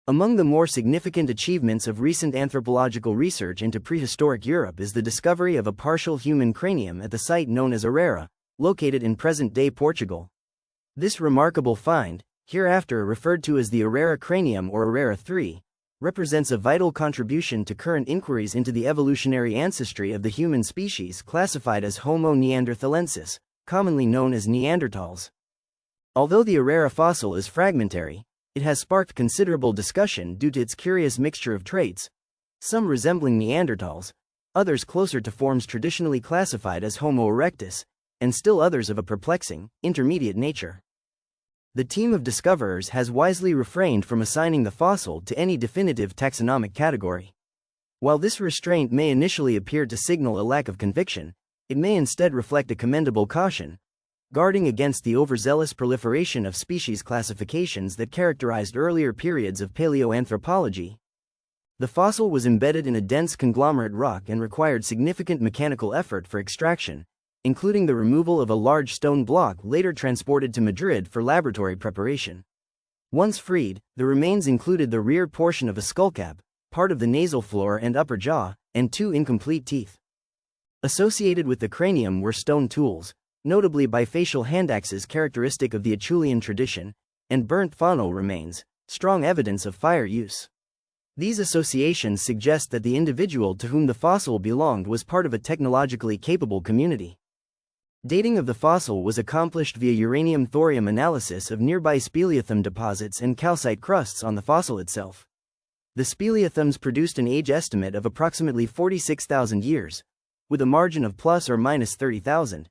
Among the more significant achievements of recent anthropological research into prehistoric Europe is the discovery of a partial human cranium at the site known as Aroera, located in present-day Portugal. This remarkable find, hereafter referred to as the Aroera cranium or Aroera 3, represents a vital contribution to current inquiries into the evolutionary ancestry of the human species classified as Homo neanderthalensis, commonly known as Neanderthals. Although the Aroera fossil is fragmentary, it has sparked considerable discussion due to its curious mixture of traits, some resembling Neanderthals, others closer to forms traditionally classified as Homo erectus, and still others of a perplexing, intermediate nature. The team of discoverers has wisely refrained from assigning the fossil to any definitive taxonomic category. While this restraint may initially appear to signal a lack of conviction, it may instead reflect a commendable caution, guarding against the overzealous proliferation of species classifications that characterized earlier periods of paleoanthropology. The fossil was embedded in a dense conglomerate rock and required significant mechanical effort for extraction, including the removal of a large stone block later transported to Madrid for laboratory preparation. Once freed, the remains included the rear portion of a skullcap, part of the nasal floor and upper jaw, and 2 incomplete teeth. Associated with the cranium were stone tools, notably bifacial handaxes characteristic of the Achulian tradition, and burnt faunal remains, strong evidence of fire use. These associations suggest that the individual to whom the fossil belonged was part of a technologically capable community. Dating of the fossil was accomplished via uranium-thorium analysis of nearby speleothem deposits and calcite crusts on the fossil itself. The speleothems produced an age estimate of approximately 46,000 years, with a margin of plus or minus 30,000,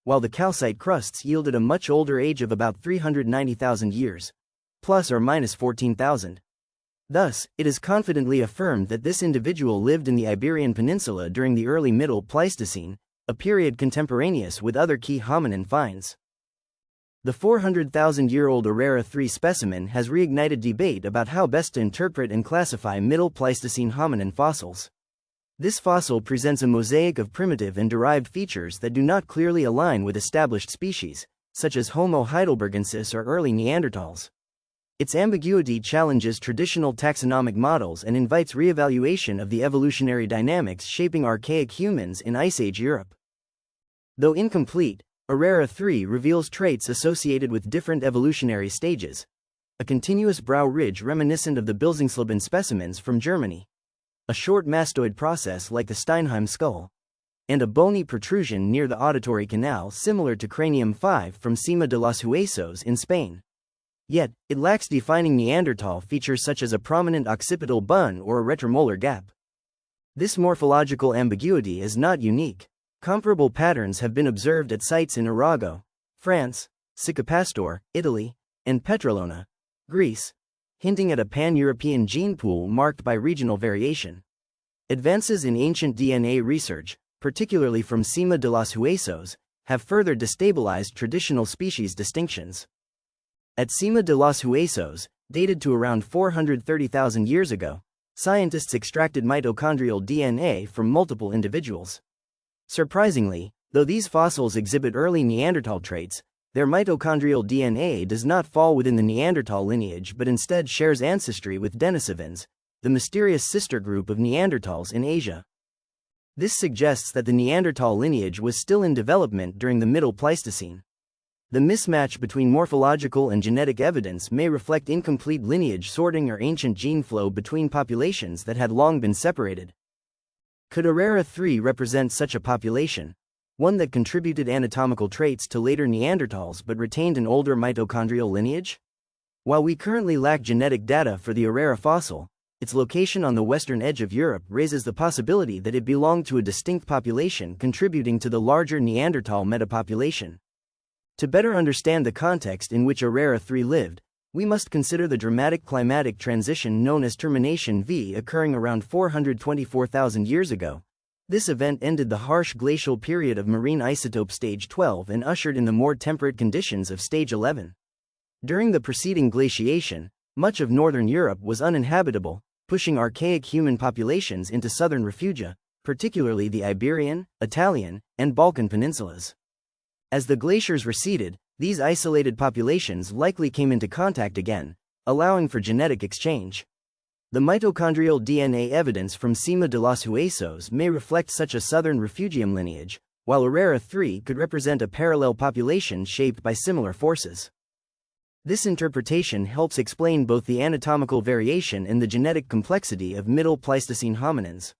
while the calcite crusts yielded a much older age of about 390,000 years, plus or minus 14,000. Thus, it is confidently affirmed that this individual lived in the Iberian Peninsula during the early Middle Pleistocene, a period contemporaneous with other key hominin finds. The 400,000-year-old Aroera 3 specimen has reignited debate about how best to interpret and classify Middle Pleistocene hominin fossils. This fossil presents a mosaic of primitive and derived features that do not clearly align with established species, such as Homo heidelbergensis or early Neanderthals. Its ambiguity challenges traditional taxonomic models and invites re-evaluation of the evolutionary dynamics shaping archaic humans in Ice Age Europe. Though incomplete, Aroera 3 reveals traits associated with different evolutionary stages: a continuous brow ridge reminiscent of the Bilzingsleben specimens from Germany, a short mastoid process like the Steinheim skull, and a bony protrusion near the auditory canal similar to Cranium 5 from Cima de los Huesos in Spain. Yet, it lacks defining Neanderthal features such as a prominent occipital bun or a retromolar gap. This morphological ambiguity is not unique. Comparable patterns have been observed at sites in Arago, France, Sicapastor, Italy, and Petrolona, Greece, hinting at a pan-European gene pool marked by regional variation. Advances in ancient DNA research, particularly from Cima de los Huesos, have further destabilized traditional species distinctions. At Cima de los Huesos, dated to around 430,000 years ago, scientists extracted mitochondrial DNA from multiple individuals. Surprisingly, though these fossils exhibit early Neanderthal traits, their mitochondrial DNA does not fall within the Neanderthal lineage but instead shares ancestry with Denisovans, the mysterious sister group of Neanderthals in Asia. This suggests that the Neanderthal lineage was still in development during the Middle Pleistocene. The mismatch between morphological and genetic evidence may reflect incomplete lineage sorting or ancient gene flow between populations that had long been separated. Could Aroera 3 represent such a population, one that contributed anatomical traits to later Neanderthals but retained an older mitochondrial lineage? While we currently lack genetic data for the Aroera fossil, its location on the western edge of Europe raises the possibility that it belonged to a distinct population contributing to the larger Neanderthal metapopulation. To better understand the context in which Aroera 3 lived, we must consider the dramatic climatic transition known as Termination V occurring around 424,000 years ago. This event ended the harsh glacial period of marine isotope stage 12 and ushered in the more temperate conditions of stage 11. During the preceding glaciation, much of northern Europe was uninhabitable, pushing archaic human populations into southern refugia, particularly the Iberian, Italian, and Balkan peninsulas. As the glaciers receded, these isolated populations likely came into contact again, allowing for genetic exchange. The mitochondrial DNA evidence from Cima de los Huesos may reflect such a southern refugium lineage, while Aroera 3 could represent a parallel population shaped by similar forces. This interpretation helps explain both the anatomical variation and the genetic complexity of Middle Pleistocene hominins.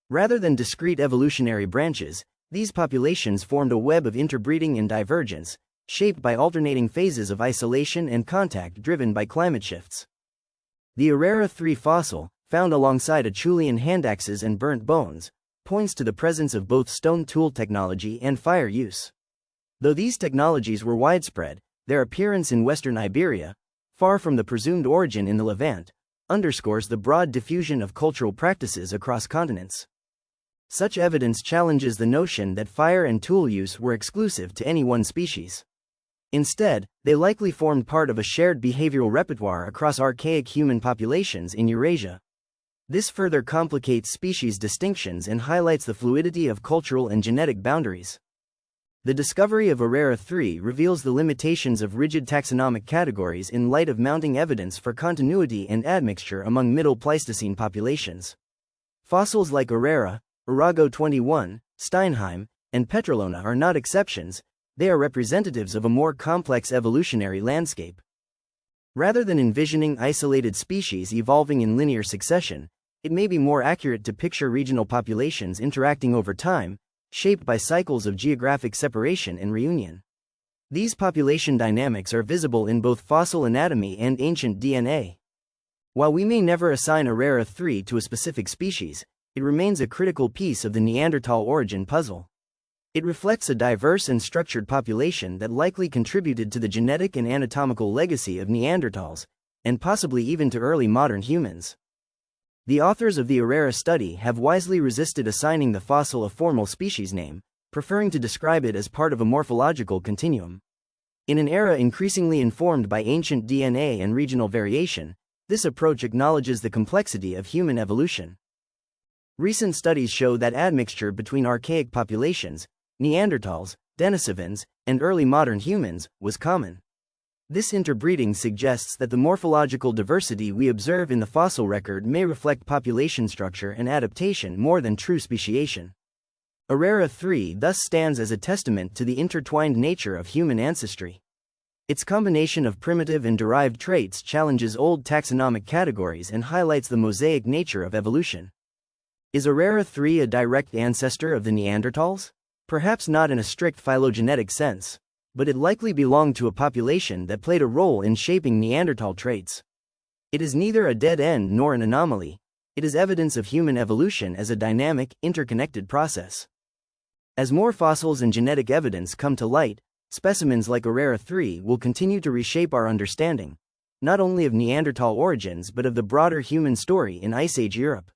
Rather than discrete evolutionary branches, these populations formed a web of interbreeding and divergence, shaped by alternating phases of isolation and contact driven by climate shifts. The Aroera 3 fossil, found alongside Acheulean handaxes and burnt bones, points to the presence of both stone tool technology and fire use. Though these technologies were widespread, their appearance in western Iberia, far from the presumed origin in the Levant, underscores the broad diffusion of cultural practices across continents. Such evidence challenges the notion that fire and tool use were exclusive to any one species. Instead, they likely formed part of a shared behavioral repertoire across archaic human populations in Eurasia. This further complicates species distinctions and highlights the fluidity of cultural and genetic boundaries. The discovery of Aroera 3 reveals the limitations of rigid taxonomic categories in light of mounting evidence for continuity and admixture among Middle Pleistocene populations. Fossils like Aroera, Arago 21, Steinheim, and Petrolona are not exceptions, they are representatives of a more complex evolutionary landscape. Rather than envisioning isolated species evolving in linear succession, it may be more accurate to picture regional populations interacting over time, shaped by cycles of geographic separation and reunion. These population dynamics are visible in both fossil anatomy and ancient DNA. While we may never assign Aroera 3 to a specific species, it remains a critical piece of the Neanderthal origin puzzle. It reflects a diverse and structured population that likely contributed to the genetic and anatomical legacy of Neanderthals, and possibly even to early modern humans. The authors of the Aroera study have wisely resisted assigning the fossil a formal species name, preferring to describe it as part of a morphological continuum. In an era increasingly informed by ancient DNA and regional variation, this approach acknowledges the complexity of human evolution. Recent studies show that admixture between archaic populations, Neanderthals, Denisovans, and early modern humans, was common. This interbreeding suggests that the morphological diversity we observe in the fossil record may reflect population structure and adaptation more than true speciation. Aroera 3 thus stands as a testament to the intertwined nature of human ancestry. Its combination of primitive and derived traits challenges old taxonomic categories and highlights the mosaic nature of evolution. Is Aroera 3 a direct ancestor of the Neanderthals? Perhaps not in a strict phylogenetic sense, but it likely belonged to a population that played a role in shaping Neanderthal traits. It is neither a dead end nor an anomaly, it is evidence of human evolution as a dynamic, interconnected process. As more fossils and genetic evidence come to light, specimens like Aroera 3 will continue to reshape our understanding, not only of Neanderthal origins but of the broader human story in Ice Age Europe.